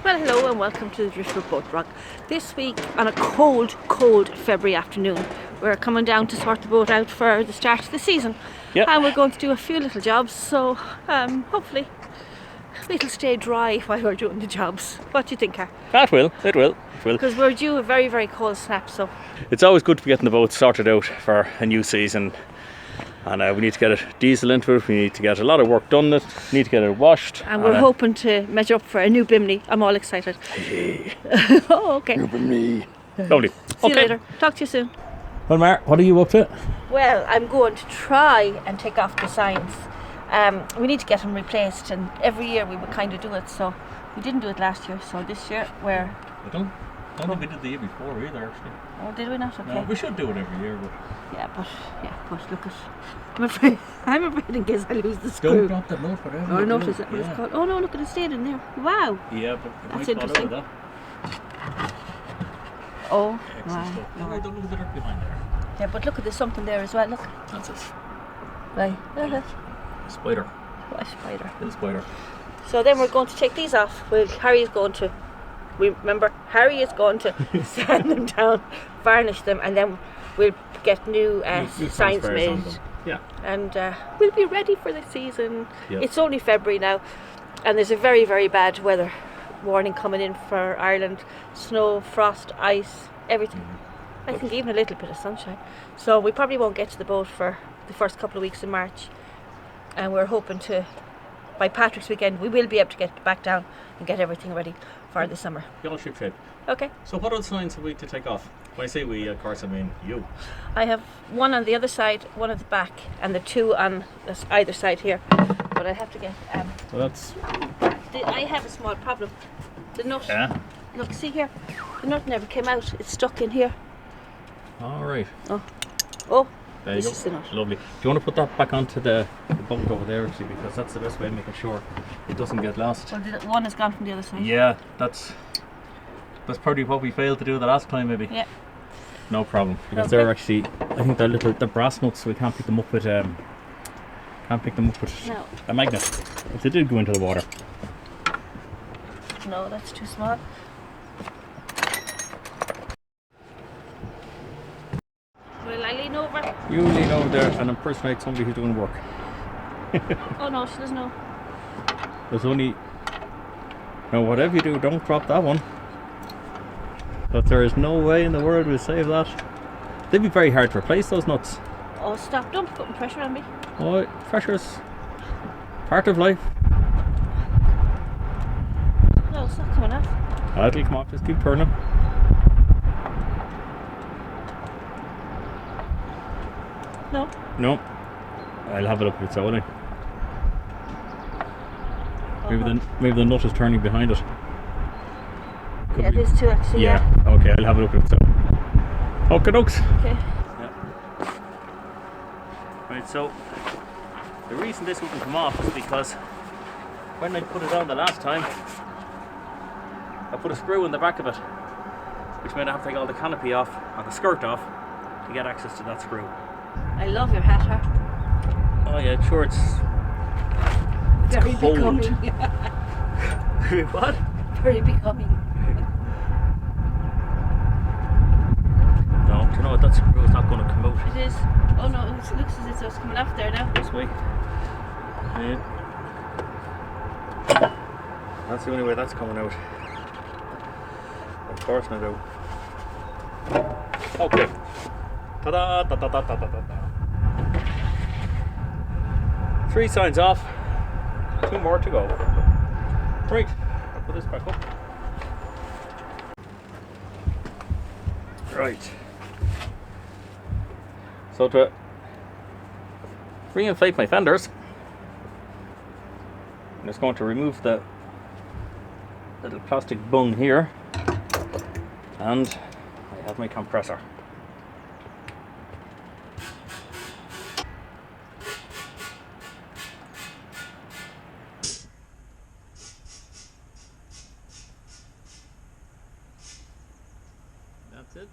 Well, hello and welcome to the Driftwood Boat Rock. This week on a cold February afternoon, we're coming down to sort the boat out for the start of the season. Yep. And we're going to do a few little jobs, so hopefully it'll stay dry while we're doing the jobs. What do you think, Car? It will. Because we're due a very, very cold snap, so... It's always good to be getting the boat sorted out for a new season. And we need to get it diesel into it, we need to get a lot of work done on it, we need to get it washed. And we're hoping to measure up for a new Bimini. I'm all excited. Hey. Oh, okay. New Bimini. Lovely. See you later. Talk to you soon. Well, Mar, what are you up to? Well, I'm going to try and take off the signs. We need to get them replaced, and every year we would kind of do it, so we didn't do it last year, so this year we're... I don't think we did the year before either, actually. Oh, did we not? Okay. No, we should do it every year, but... but look at... I'm afraid in case I lose the screw. Don't drop the note, whatever. Or note, is that what it's called? Oh no, look at it stayed in there. Wow. Yeah, but that's interesting. That. Oh, excellent stuff. No, I don't look at the dirt behind there. Yeah, but look at there's something there as well, look. That's it. Right. Spider. What a spider. Little spider. So then we're going to take these off. Harry is going to sand them down, varnish them, and then we'll get new signs made. Yeah. And we'll be ready for the season. Yep. It's only February now, and there's a very, very bad weather warning coming in for Ireland. Snow, frost, ice, everything. I think even a little bit of sunshine. So we probably won't get to the boat for the first couple of weeks in March. And we're hoping to, by Patrick's weekend, we will be able to get back down and get everything ready for the summer. You're all ship shape. Okay. So what other signs have we to take off? When I say we, of course, I mean you. I have one on the other side, one at the back, and the two on either side here. But I have to get... So that's... I have a small problem. The nut... Yeah? Look, see here. The nut never came out. It's stuck in here. All right. Oh. There you this go. is the nut. Lovely. Do you want to put that back onto the bunk over there, actually, because that's the best way of making sure it doesn't get lost. Well, one has gone from the other side. Yeah, that's probably what we failed to do the last time, maybe. Yeah. No problem, because they're actually, I think they're brass nuts, so we can't pick them up with no. a magnet. If they did go into the water. No, that's too small. Will I lean over? You lean over there and impersonate somebody who's doing work. Oh no, she doesn't know. There's only... Now whatever you do, don't drop that one. But there is no way in the world we'll save that. They'd be very hard to replace, those nuts. Oh stop, don't be putting pressure on me. Oh, pressure's part of life. No, it's not coming off. That'll come off, just keep turning. No. No. I'll have it up with its own. Maybe the nut is turning behind it. Yeah, it is too actually. Yeah. Okay, I'll have it up with its own. Okay, dokes. Okay. Yeah. Right, so the reason this wouldn't come off is because when I put it on the last time, I put a screw in the back of it, which meant I have to take all the canopy off and the skirt off to get access to that screw. I love your hat, huh? Oh yeah, sure, it's very cold. becoming. What? Very becoming. No, do you know what? That screw is not going to come out. It is. Oh no, it looks as if it's coming off there now. This way. Yeah. That's the only way that's coming out. Of course not out. Okay. Ta-da, ta-da-da-da-da-da. 3 signs off. 2 more to go. Right, I'll put this back up. Right. So to reinflate my fenders, I'm just going to remove the little plastic bung here, and I have my compressor. That's it.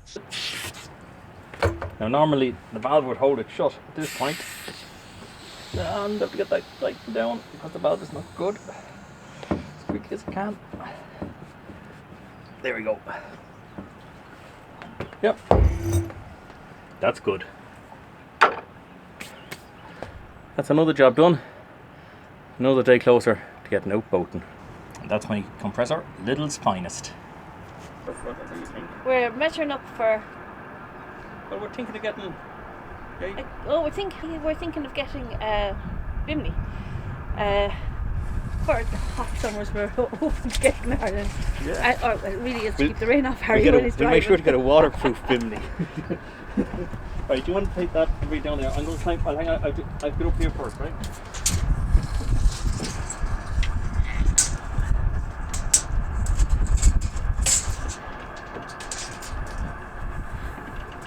Now normally the valve would hold it shut at this point, and I have to get that tightened down because the valve is not good. As quick as I can. There we go. Yep. That's good. That's another job done. Another day closer to getting out boating. And that's my compressor, Lidl's finest. What do you think? We're measuring up for... Well, we're thinking of getting... we're thinking of getting Bimini. For the hot summers we're hoping to get in Ireland. Yeah. Or it really is to keep the rain off Harry when he's driving. We'll make sure to get a waterproof Bimini. Right, do you want to take that and read down there? I'm going to climb. I'll hang on. I'll get up here first, right?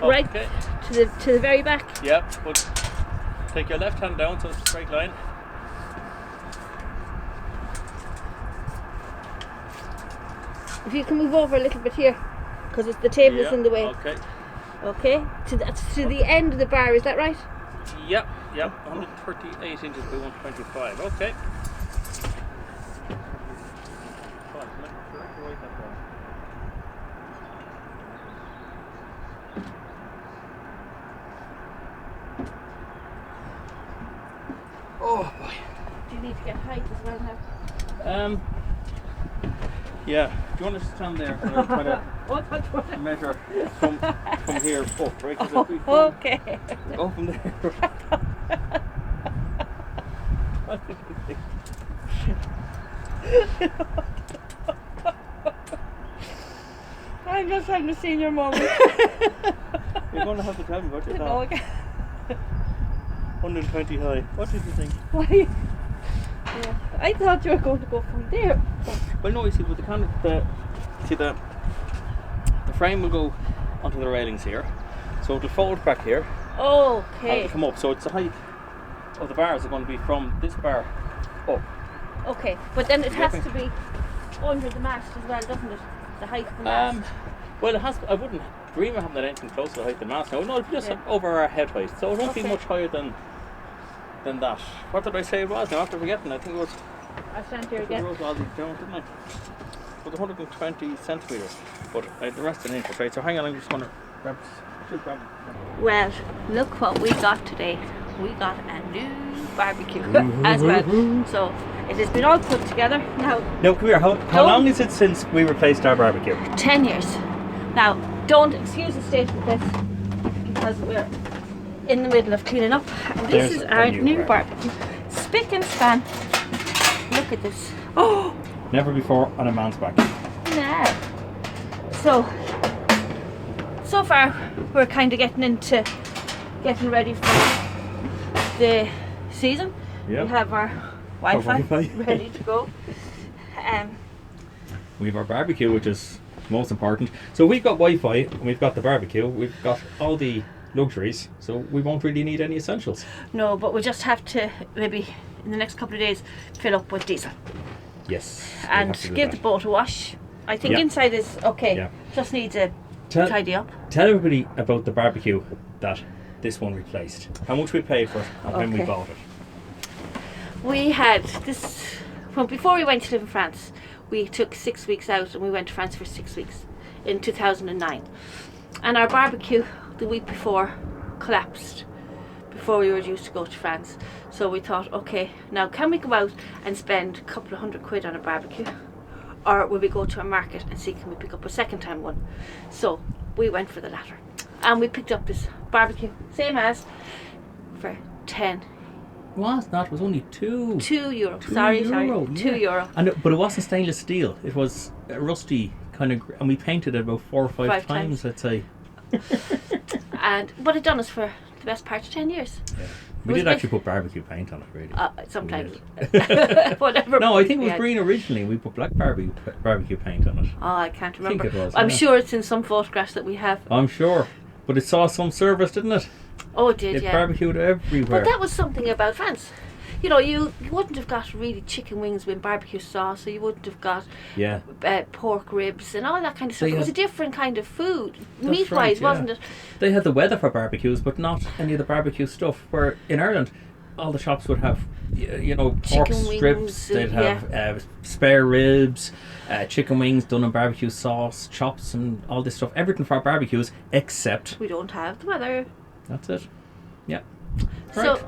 Right, okay. to the very back. Yeah, but take your left hand down so it's a straight line. If you can move over a little bit here, because the table is in the way. Okay. Okay, to the end of the bar, is that right? Yep, 138 inches by 125. Okay. Oh boy. Do you need to get height as well now? Yeah. Do you want to stand there? I'm trying to measure from here up, right? Okay. Go from there. I'm just having a senior moment. You're going to have to tell me what you No, thought. okay. 120 high. What did you think? Why? Yeah, I thought you were going to go from there. Well, no, you see, with the kind of the frame will go onto the railings here, so it'll fold back here. Okay. And it'll come up. So it's the height of the bars are going to be from this bar up. Okay, but then it has to be under the mast as well, doesn't it? The height of the mast. Well, it has. I wouldn't dream of having anything close to the height of the mast. No, it'll be just over our head height, so it won't be much higher than that. What did I say it was? Now, after forgetting, I think it was. I stand here again. I wrote all these down, didn't I? It was 120 centimetres, but the rest in inches, right? So hang on, I'm just going to grab it. Well, look what we got today. We got a new barbecue as well. So it has been all put together now. No, come here. How long is it since we replaced our barbecue? 10 years. Now, don't excuse the state of this because we're in the middle of cleaning up. And this is our new barbecue. Spick and span. Look at this. Oh! Never before on a man's back. No. So far, we're kind of getting ready for the season. Yep. We have our Wi-Fi ready to go. We have our barbecue, which is most important. So we've got Wi-Fi and we've got the barbecue. We've got all the luxuries, so we won't really need any essentials. No, but we just have to maybe in the next couple of days fill up with diesel. Yes. And give the boat a wash. I think inside is okay. Yeah. Just needs a tidy up. Tell everybody about the barbecue that this one replaced. How much we paid for it and when we bought it. We had this before we went to live in France. We took 6 weeks out and we went to France for 6 weeks in 2009. And our barbecue the week before collapsed before we were due to go to France. So we thought, okay, now can we go out and spend a couple of £100 on a barbecue? Or will we go to a market and see can we pick up a second-hand one? So we went for the latter. And we picked up this barbecue, same as, for 10. It was only €2. €2. Sorry, €2. But it wasn't stainless steel. It was a rusty kind of, and we painted it about 4 or 5 times, I'd say. But it done us for the best part of 10 years. Yeah. We did actually put barbecue paint on it, really. Sometimes. Whatever. No, I think it was green originally. We put black barbecue paint on it. Oh, I can't remember. I think it was. I'm sure it's in some photographs that we have. I'm sure. But it saw some service, didn't it? Oh, it did, It barbecued everywhere. But that was something about France. You know, you wouldn't have got really chicken wings with barbecue sauce, or you wouldn't have got pork ribs and all that kind of stuff. It was a different kind of food, meat-wise, wasn't it? They had the weather for barbecues, but not any of the barbecue stuff. Where in Ireland, all the shops would have, pork chicken strips. Wings, they'd have spare ribs. chicken wings done in barbecue sauce, chops and all this stuff. Everything for barbecues except... We don't have the weather. That's it. Yeah. So, Right.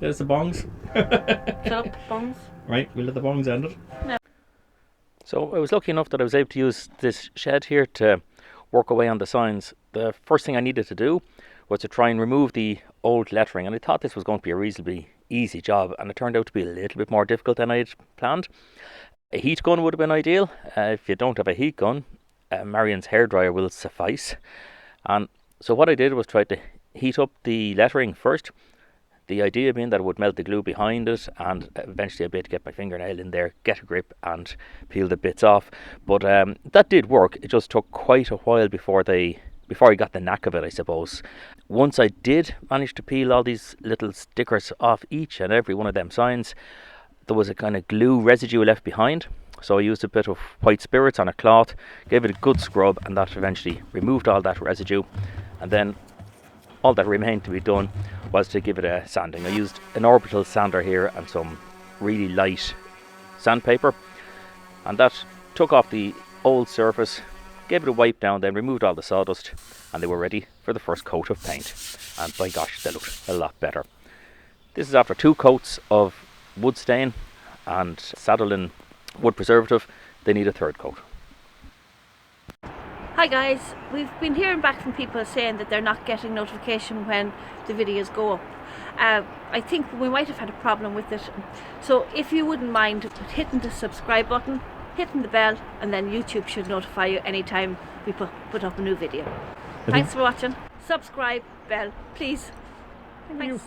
There's the bongs. shut up, bongs. Right, we'll let the bongs end it. No. So I was lucky enough that I was able to use this shed here to work away on the signs. The first thing I needed to do was to try and remove the old lettering, and I thought this was going to be a reasonably easy job, and it turned out to be a little bit more difficult than I'd planned. A heat gun would have been ideal. If you don't have a heat gun, Marion's hairdryer will suffice. And so what I did was try to heat up the lettering first. The idea being that it would melt the glue behind it, and eventually I'd be able to get my fingernail in there, get a grip and peel the bits off. But that did work. It just took quite a while before I got the knack of it, I suppose. Once I did manage to peel all these little stickers off each and every one of them signs, there was a kind of glue residue left behind. So I used a bit of white spirits on a cloth, gave it a good scrub, and that eventually removed all that residue. And then all that remained to be done was to give it a sanding. I used an orbital sander here and some really light sandpaper, and that took off the old surface, gave it a wipe down, then removed all the sawdust, and they were ready for the first coat of paint. And by gosh, they looked a lot better. This is after 2 coats of wood stain and saddle and wood preservative. They need a 3rd coat. Hi guys, we've been hearing back from people saying that they're not getting notification when the videos go up. I think we might have had a problem with it. So if you wouldn't mind hitting the subscribe button, hitting the bell, and then YouTube should notify you anytime we put up a new video. Thanks for watching. Subscribe, bell, please. Thanks.